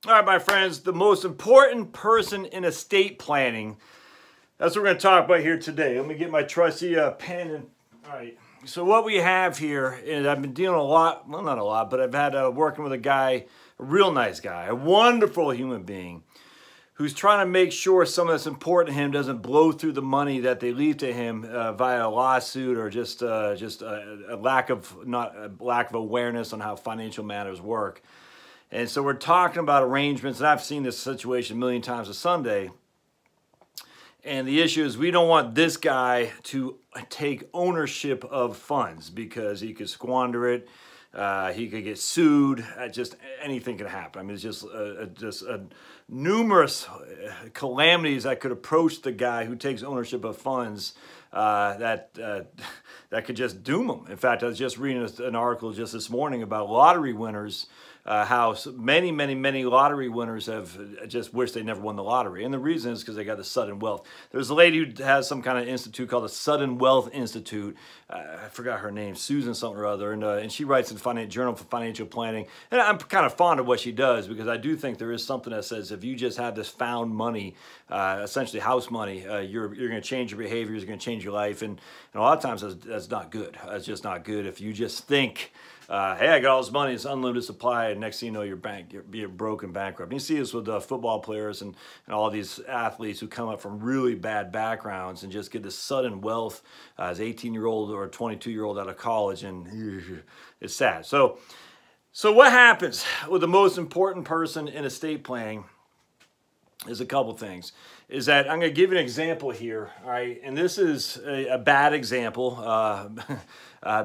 All right, my friends, the most important person in estate planning. That's what we're going to talk about here today. Let me get my trusty pen. All right. So what we have here is I've been dealing a lot, well, not a lot, but I've had working with a guy, a real nice guy, a wonderful human being who's trying to make sure some of that's important to him doesn't blow through the money that they leave to him via a lawsuit or just a lack of awareness on how financial matters work. And so we're talking about arrangements, and I've seen this situation a million times a Sunday. And the issue is we don't want this guy to take ownership of funds because he could squander it. He could get sued. Just anything could happen. I mean, it's just numerous calamities that could approach the guy who takes ownership of funds that could just doom him. In fact, I was just reading an article just this morning about lottery winners. How many lottery winners have just wished they never won the lottery. And the reason is because they got the sudden wealth. There's a lady who has some kind of institute called the Sudden Wealth Institute. I forgot her name, Susan something or other. And she writes in the Journal for Financial Planning. And I'm kind of fond of what she does because I do think there is something that says if you just have this found money, essentially house money, you're going to change your behaviors, you're going to change your life. And a lot of times that's not good. That's just not good if you just think, hey, I got all this money, it's unlimited supply, and next thing you know, you're broke and bankrupt. And you see this with football players and all these athletes who come up from really bad backgrounds and just get this sudden wealth as 18-year-old or 22-year-old out of college, and it's sad. So what happens with the most important person in estate planning is a couple things. Is that I'm going to give you an example here, all right? And this is a bad example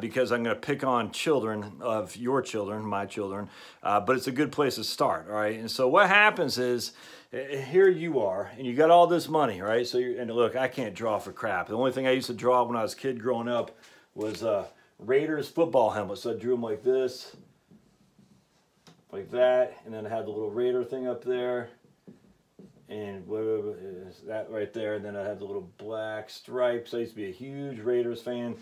because I'm going to pick on children of your children, my children, but it's a good place to start, all right? And so what happens is, here you are, and you got all this money, right? So and look, I can't draw for crap. The only thing I used to draw when I was a kid growing up was Raiders football helmets. So I drew them like this, like that, and then I had the little Raider thing up there. And that right there, and then I have the little black stripes. I used to be a huge Raiders fan.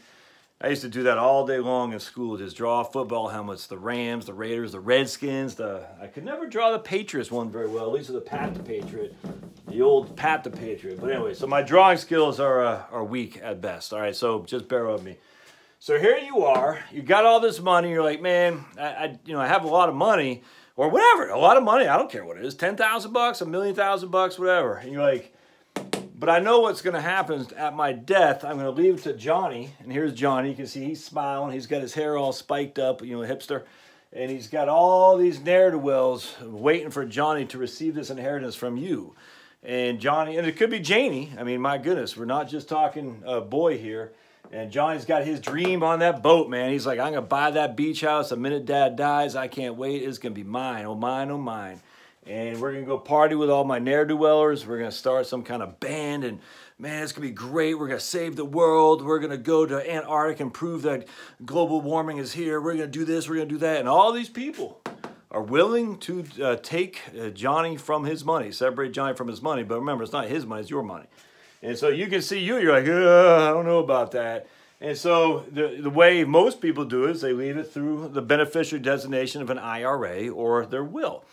I used to do that all day long in school, just draw football helmets, the Rams, the Raiders, the Redskins. I could never draw the Patriots one very well, at least the Pat the Patriot, the old Pat the Patriot. But anyway, so my drawing skills are weak at best, all right? So just bear with me. So here you are, you got all this money, you're like, man, I have a lot of money, or whatever, a lot of money, I don't care what it is, 10,000 bucks, $1,000,000, whatever. And you're like, but I know what's going to happen at my death. I'm going to leave it to Johnny. And here's Johnny. You can see he's smiling. He's got his hair all spiked up, hipster. And he's got all these ne'er-do-wells waiting for Johnny to receive this inheritance from you. And Johnny, and it could be Janie. I mean, my goodness, we're not just talking a boy here. And Johnny's got his dream on that boat, man. He's like, I'm going to buy that beach house the minute Dad dies. I can't wait. It's going to be mine. Oh, mine, oh, mine. And we're going to go party with all my ne'er-do-wellers. We're going to start some kind of band. And, man, it's going to be great. We're going to save the world. We're going to go to Antarctica and prove that global warming is here. We're going to do this. We're going to do that. And all these people are willing to take Johnny from his money, separate Johnny from his money. But remember, it's not his money. It's your money. And so you can see you're like, I don't know about that. And so the way most people do it is they leave it through the beneficiary designation of an IRA or their will.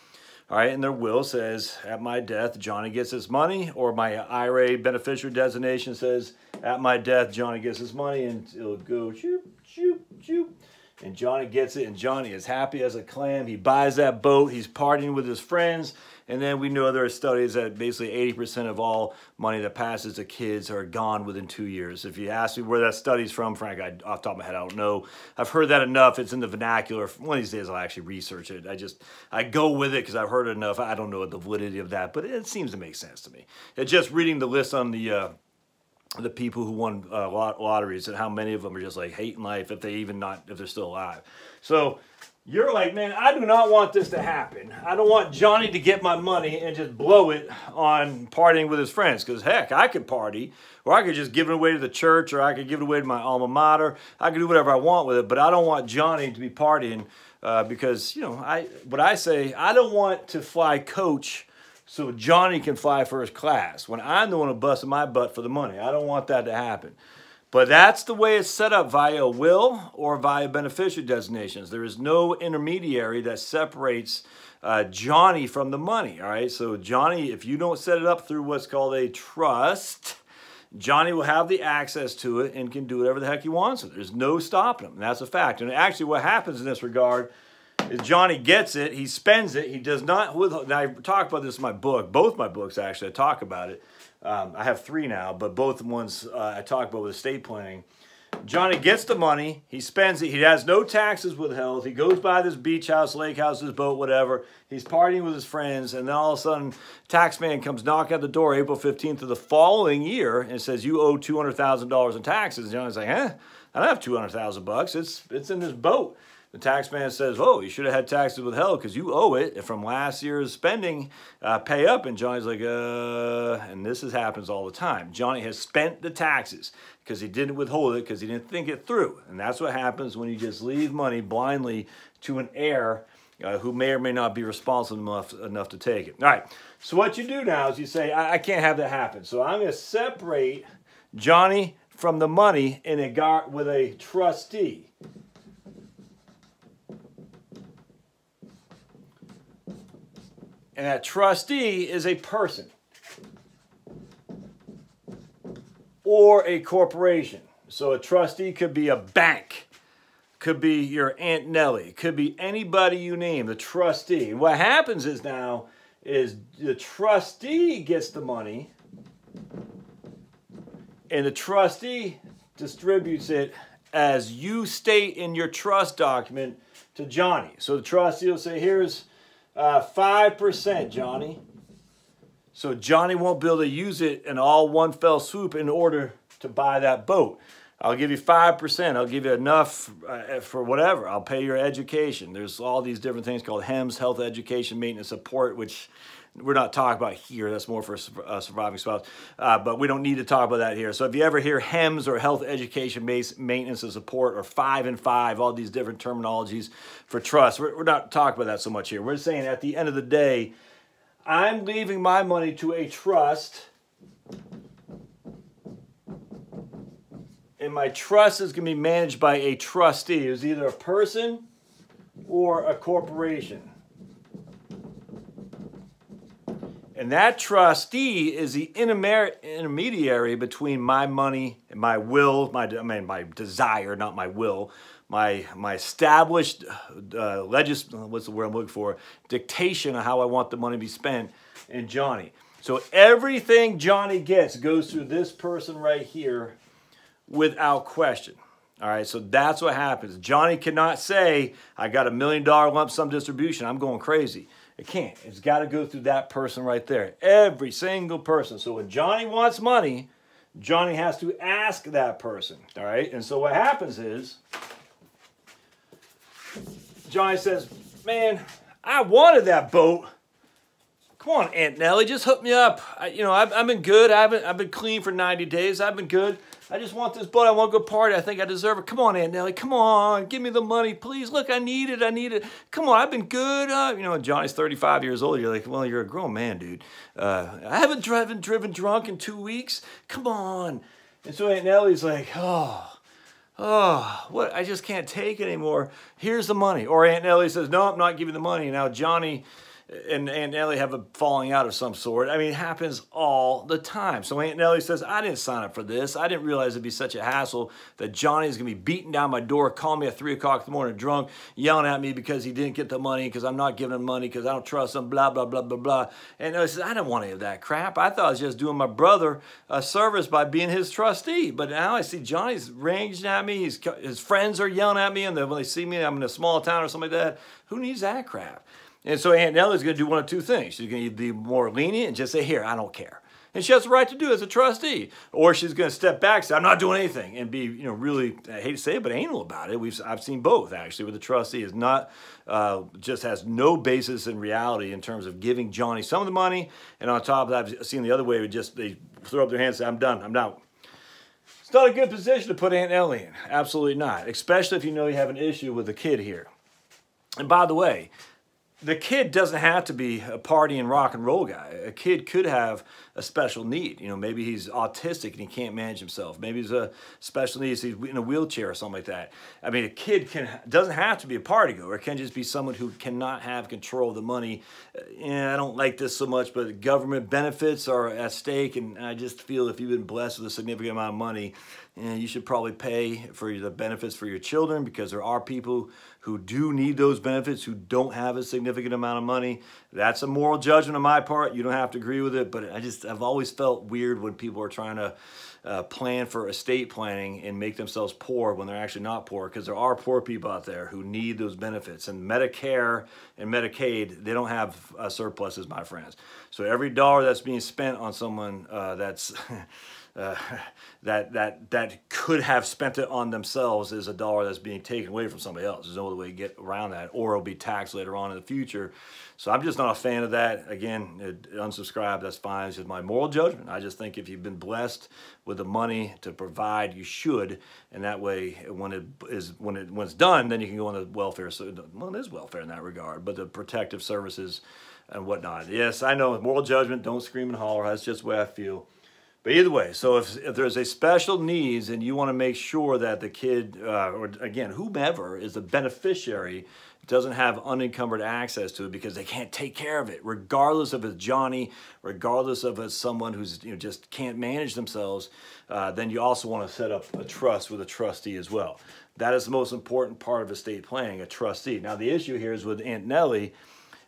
All right, and their will says, at my death, Johnny gets his money, or my IRA beneficiary designation says, at my death, Johnny gets his money, and it'll go shoop, shoop, shoop. And Johnny gets it, and Johnny is happy as a clam. He buys that boat. He's partying with his friends. And then we know there are studies that basically 80% of all money that passes to kids are gone within 2 years. If you ask me where that study's from, Frank, off the top of my head, I don't know. I've heard that enough. It's in the vernacular. One of these days I'll actually research it. I go with it because I've heard it enough. I don't know the validity of that, but it seems to make sense to me. It's just reading the list on the people who won lotteries and how many of them are just like hating life if they're still alive. So you're like, man, I do not want this to happen. I don't want Johnny to get my money and just blow it on partying with his friends. Because, heck, I could party, or I could just give it away to the church, or I could give it away to my alma mater. I could do whatever I want with it, but I don't want Johnny to be partying because, what I say, I don't want to fly coach so Johnny can fly first class when I'm the one who busted my butt for the money. I don't want that to happen. But that's the way it's set up via will or via beneficiary designations. There is no intermediary that separates Johnny from the money, all right? So Johnny, if you don't set it up through what's called a trust, Johnny will have the access to it and can do whatever the heck he wants. There's no stopping him. And that's a fact. And actually what happens in this regard is Johnny gets it, he spends it, he does not withhold. Now I talk about this in my book, both my books actually, I talk about it. I have 3 now, but both ones I talk about with estate planning. Johnny gets the money, he spends it, he has no taxes withheld, he goes by this beach house, lake house, his boat, whatever, he's partying with his friends, and then all of a sudden, tax man comes knocking at the door April 15th of the following year and says, you owe $200,000 in taxes. And Johnny's like, I don't have $200,000, it's in this boat. The tax man says, oh, you should have had taxes withheld because you owe it from last year's spending, pay up. And Johnny's like, and this happens all the time. Johnny has spent the taxes because he didn't withhold it because he didn't think it through. And that's what happens when you just leave money blindly to an heir who may or may not be responsible enough to take it. All right, so what you do now is you say, I can't have that happen. So I'm going to separate Johnny from the money with a trustee. And that trustee is a person or a corporation. So a trustee could be a bank, could be your Aunt Nellie, could be anybody you name, the trustee. And what happens is now is the trustee gets the money and the trustee distributes it as you state in your trust document to Johnny. So the trustee will say, here's 5%, Johnny. So Johnny won't be able to use it in all one fell swoop in order to buy that boat. I'll give you 5%. I'll give you enough for whatever. I'll pay your education. There's all these different things called HEMS, health, education, maintenance, support, which we're not talking about here. That's more for a surviving spouse. But we don't need to talk about that here. So if you ever hear HEMS or health, education, maintenance, and support, or 5 and 5, all these different terminologies for trust, we're not talking about that so much here. We're saying at the end of the day, I'm leaving my money to a trust, and my trust is going to be managed by a trustee. It's either a person or a corporation. And that trustee is the intermediary between my money and my will, my desire, not my will, my established what's the word I'm looking for? Dictation of how I want the money to be spent, and Johnny. So everything Johnny gets goes through this person right here without question. All right, so that's what happens. Johnny cannot say, I got $1 million lump sum distribution, I'm going crazy. It can't. It's got to go through that person right there. Every single person. So when Johnny wants money, Johnny has to ask that person. All right? And so what happens is, Johnny says, man, I wanted that boat. Come on, Aunt Nellie, just hook me up. I've been good. I've been clean for 90 days. I've been good. I just want this boat. I want to go party. I think I deserve it. Come on, Aunt Nellie. Come on. Give me the money, please. Look, I need it. I need it. Come on, I've been good. Johnny's 35 years old. You're like, well, you're a grown man, dude. I haven't driven drunk in 2 weeks. Come on. And so Aunt Nellie's like, what? I just can't take it anymore. Here's the money. Or Aunt Nellie says, no, I'm not giving the money. And now Johnny and Aunt Nellie have a falling out of some sort. I mean, it happens all the time. So Aunt Nellie says, I didn't sign up for this. I didn't realize it'd be such a hassle that Johnny's going to be beating down my door, calling me at 3 o'clock in the morning drunk, yelling at me because he didn't get the money, because I'm not giving him money, because I don't trust him, blah, blah, blah, blah, blah. And Nellie says, I didn't want any of that crap. I thought I was just doing my brother a service by being his trustee. But now I see Johnny's raging at me. His friends are yelling at me, and when they see me, I'm in a small town or something like that. Who needs that crap? And so Aunt Nellie's going to do one of two things. She's going to be more lenient and just say, here, I don't care. And she has the right to do it as a trustee. Or she's going to step back and say, I'm not doing anything, and be, really, I hate to say it, but anal about it. I've seen both, actually, where the trustee is not, just has no basis in reality in terms of giving Johnny some of the money. And on top of that, I've seen the other way, they throw up their hands and say, I'm done, I'm out. It's not a good position to put Aunt Nellie in. Absolutely not. Especially if you know you have an issue with a kid here. And by the way, the kid doesn't have to be a party and rock and roll guy. A kid could have a special need. You know, maybe he's autistic and he can't manage himself. Maybe he's a special needs, he's in a wheelchair or something like that. I mean, a kid doesn't have to be a party goer. It can just be someone who cannot have control of the money. I don't like this so much, but government benefits are at stake, and I just feel if you've been blessed with a significant amount of money, you should probably pay for the benefits for your children, because there are people who do need those benefits who don't have a significant amount of money. That's a moral judgment on my part. You don't have to agree with it, but I've always felt weird when people are trying to plan for estate planning and make themselves poor when they're actually not poor, because there are poor people out there who need those benefits. And Medicare and Medicaid, they don't have surpluses, my friends. So every dollar that's being spent on someone that's that could have spent it on themselves is a dollar that's being taken away from somebody else. There's no other way to get around that, or it'll be taxed later on in the future. So I'm just not a fan of that. Again, unsubscribe, that's fine. It's just my moral judgment. I just think if you've been blessed with the money to provide, you should, and that way when it's done, then you can go on the welfare. So, well, it is welfare in that regard, but the protective services and whatnot. Yes, I know, moral judgment, don't scream and holler. That's just the way I feel. But either way, so if there's a special needs and you want to make sure that the kid, or again, whomever is the beneficiary, doesn't have unencumbered access to it because they can't take care of it, regardless if it's Johnny, regardless of it's someone who's just can't manage themselves, then you also want to set up a trust with a trustee as well. That is the most important part of estate planning, a trustee. Now the issue here is with Aunt Nellie.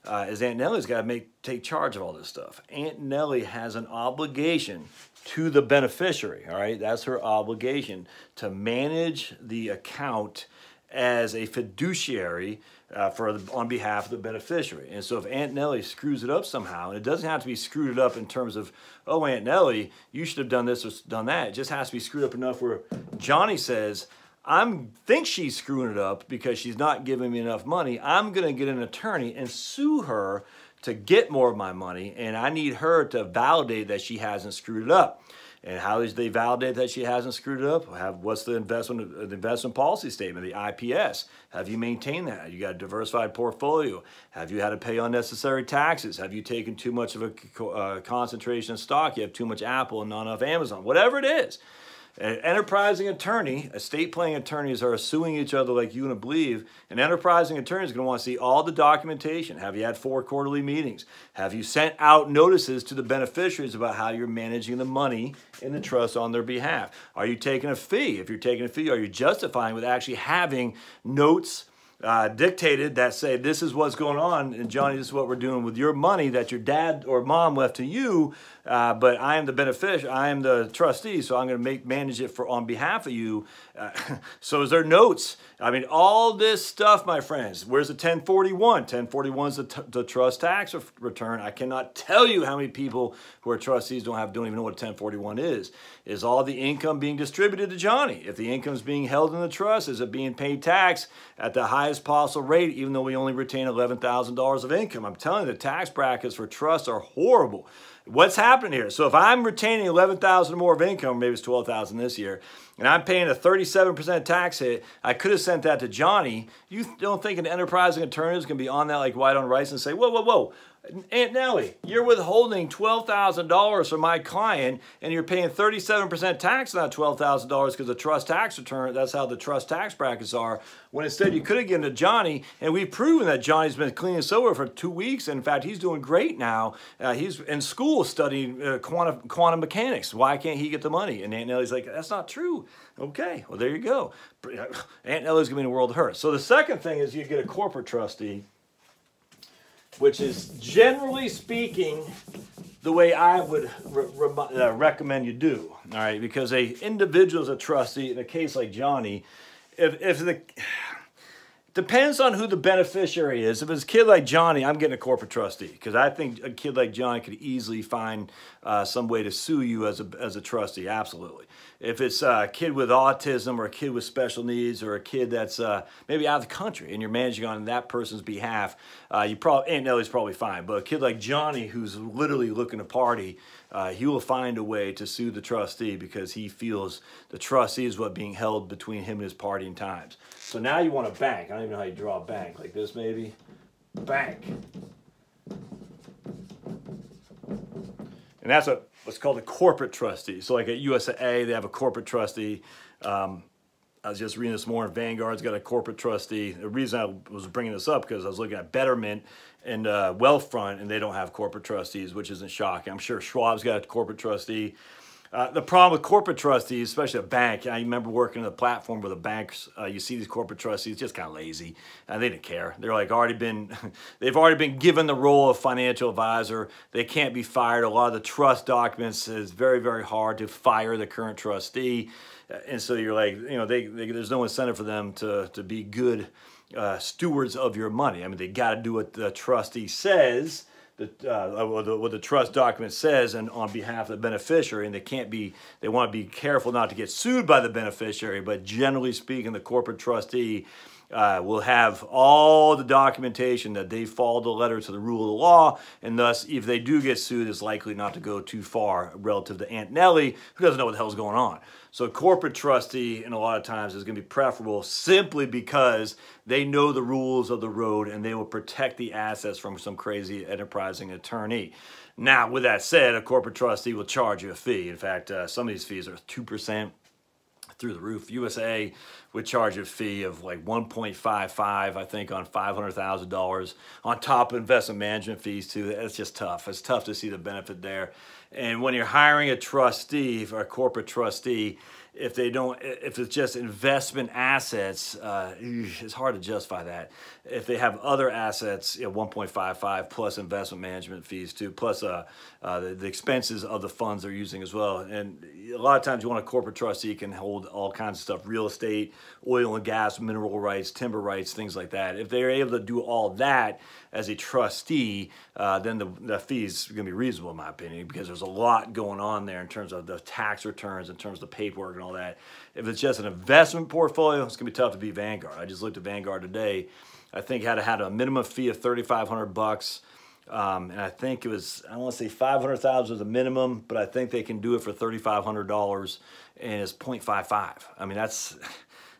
Aunt Nellie's got to take charge of all this stuff. Aunt Nellie has an obligation to the beneficiary, all right? That's her obligation, to manage the account as a fiduciary on behalf of the beneficiary. And so if Aunt Nellie screws it up somehow, and it doesn't have to be screwed up in terms of, oh, Aunt Nellie, you should have done this or done that. It just has to be screwed up enough where Johnny says, I think she's screwing it up because she's not giving me enough money. I'm going to get an attorney and sue her to get more of my money, and I need her to validate that she hasn't screwed it up. And how do they validate that she hasn't screwed it up? What's the investment policy statement, the IPS? Have you maintained that? You got a diversified portfolio? Have you had to pay unnecessary taxes? Have you taken too much of a concentration of stock? You have too much Apple and not enough Amazon? Whatever it is. An enterprising attorney, estate planning attorneys are suing each other like you wouldn't believe. An enterprising attorney is going to want to see all the documentation. Have you had 4 quarterly meetings? Have you sent out notices to the beneficiaries about how you're managing the money in the trust on their behalf? Are you taking a fee? If you're taking a fee, are you justifying with actually having notes dictated that say this is what's going on, and Johnny, this is what we're doing with your money that your dad or mom left to you, but I am the beneficiary, I am the trustee, so I'm going to manage it on behalf of you. So is there notes? I mean, all this stuff, my friends. Where's the 1041? 1041 is the trust tax return. I cannot tell you how many people who are trustees don't even know what 1041 is. Is all the income being distributed to Johnny? If the income is being held in the trust, is it being paid tax at the highest possible rate, even though we only retain $11,000 of income? I'm telling you, the tax brackets for trusts are horrible. What's happening here? So if I'm retaining $11,000 more of income, maybe it's $12,000 this year, and I'm paying a 37% tax hit, I could have sent that to Johnny. You don't think an enterprising attorney is going to be on that like white on rice and say, whoa, whoa, whoa, Aunt Nellie, you're withholding $12,000 from my client, and you're paying 37% tax on that $12,000 because the trust tax return, that's how the trust tax brackets are, when instead you could have given to Johnny, and we've proven that Johnny's been clean and sober for 2 weeks. In fact, he's doing great now. He's in school studying quantum mechanics. Why can't he get the money? And Aunt Nellie's like, that's not true. Okay, well, there you go. Aunt Nellie's going to be in a world of hurt. So the second thing is you get a corporate trustee, which is generally speaking the way I would recommend you do, all right? Because a individual is a trustee in a case like Johnny, depends on who the beneficiary is. If it's a kid like Johnny, I'm getting a corporate trustee because I think a kid like Johnny could easily find some way to sue you as a trustee, absolutely. If it's a kid with autism or a kid with special needs or a kid that's maybe out of the country and you're managing on that person's behalf, Aunt Nellie's probably fine. But a kid like Johnny who's literally looking to party, he will find a way to sue the trustee because he feels the trustee is what being held between him and his partying times. So now you want a bank. I don't even know how you draw a bank. Like this maybe? bank. And that's what's called a corporate trustee. So like at USAA, they have a corporate trustee. I was just reading this morning, Vanguard's got a corporate trustee. The reason I was bringing this up because I was looking at Betterment and Wealthfront, and they don't have corporate trustees, which isn't shocking. I'm sure Schwab's got a corporate trustee. The problem with corporate trustees, especially a bank, I remember working in the platform where the banks, you see these corporate trustees just kind of lazy. They didn't care. They're like they've already been given the role of financial advisor. They can't be fired. A lot of the trust documents is very, very hard to fire the current trustee. And so you're like, you know, there's no incentive for them to be good stewards of your money. I mean, they got to do what the trustee says, what the trust document says, and on behalf of the beneficiary. And they want to be careful not to get sued by the beneficiary. But generally speaking, the corporate trustee will have all the documentation that they followed the letter to the rule of the law, and thus, if they do get sued, it's likely not to go too far relative to Aunt Nellie, who doesn't know what the hell's going on. So a corporate trustee, in a lot of times, is going to be preferable simply because they know the rules of the road and they will protect the assets from some crazy enterprising attorney. Now, with that said, a corporate trustee will charge you a fee. In fact, some of these fees are 2%. Through the roof. USA would charge a fee of like 1.55, I think, on $500,000 on top of investment management fees too. That's just tough. It's tough to see the benefit there. And when you're hiring a trustee or a corporate trustee, if it's just investment assets, it's hard to justify that. If they have other assets, 1.55 plus investment management fees too, plus the expenses of the funds they're using as well. And a lot of times you want a corporate trustee can hold all kinds of stuff, real estate, oil and gas, mineral rights, timber rights, things like that. If they're able to do all that as a trustee, then the fees are going to be reasonable in my opinion, because there's a lot going on there in terms of the tax returns, in terms of the paperwork and all that. If it's just an investment portfolio, it's going to be tough to beat Vanguard. I just looked at Vanguard today. I think had a minimum fee of $3,500. And I think it was, I don't want to say 500,000 was a minimum, but I think they can do it for $3,500, and it's 0.55. I mean, that's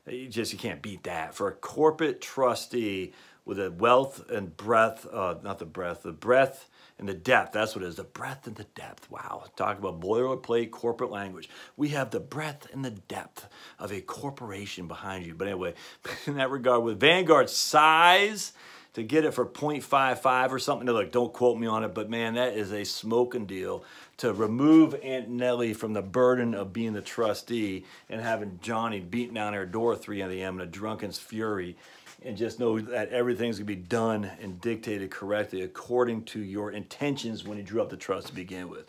you can't beat that. For a corporate trustee with a wealth and breadth, the breadth and the depth, that's what it is, the breadth and the depth. Wow, talk about boilerplate corporate language. We have the breadth and the depth of a corporation behind you. But anyway, in that regard, with Vanguard's size, to get it for 0.55 or something, look, don't quote me on it, but man, that is a smoking deal to remove Aunt Nellie from the burden of being the trustee and having Johnny beating down her door at 3 a.m. in a drunken's fury, and just know that everything's going to be done and dictated correctly according to your intentions when you drew up the trust to begin with.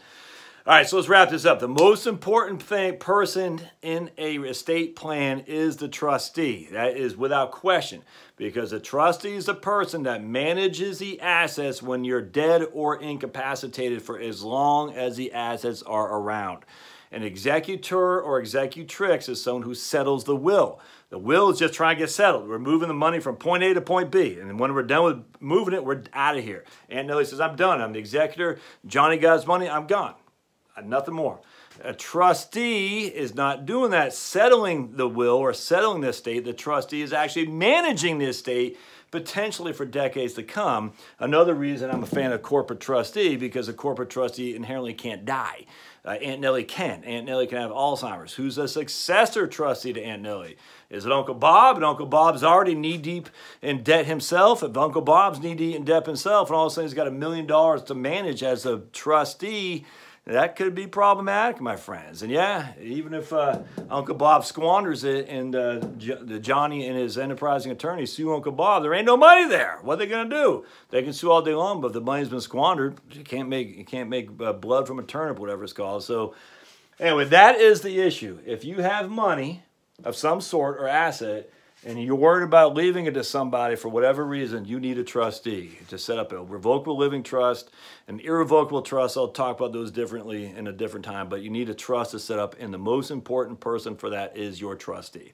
All right, so let's wrap this up. The most important person in a estate plan is the trustee. That is without question, because the trustee is the person that manages the assets when you're dead or incapacitated for as long as the assets are around. An executor or executrix is someone who settles the will. The will is just trying to get settled. We're moving the money from point A to point B. And when we're done with moving it, we're out of here. Aunt Nellie says, I'm done. I'm the executor. Johnny got his money. I'm gone. Nothing more. A trustee is not doing that, settling the will or settling the estate. The trustee is actually managing the estate, potentially for decades to come. Another reason I'm a fan of corporate trustee, because a corporate trustee inherently can't die. Aunt Nellie can. Aunt Nellie can have Alzheimer's. Who's a successor trustee to Aunt Nellie? Is it Uncle Bob? And Uncle Bob's already knee-deep in debt himself. If Uncle Bob's knee-deep in debt himself, and all of a sudden he's got $1 million to manage as a trustee, that could be problematic, my friends. And yeah, even if Uncle Bob squanders it and Johnny and his enterprising attorney sue Uncle Bob, there ain't no money there. What are they going to do? They can sue all day long, but if the money's been squandered, you can't make blood from a turnip, whatever it's called. So anyway, that is the issue. If you have money of some sort or asset, and you're worried about leaving it to somebody for whatever reason, you need a trustee to set up a revocable living trust, an irrevocable trust. I'll talk about those differently in a different time, but you need a trust to set up, and the most important person for that is your trustee.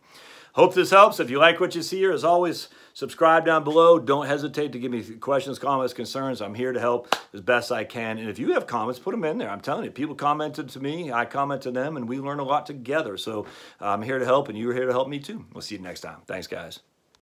Hope this helps. If you like what you see here, as always, subscribe down below. Don't hesitate to give me questions, comments, concerns. I'm here to help as best I can. And if you have comments, put them in there. I'm telling you, people commented to me, I comment to them, and we learn a lot together. So I'm here to help, and you're here to help me too. We'll see you next time. Thanks, guys.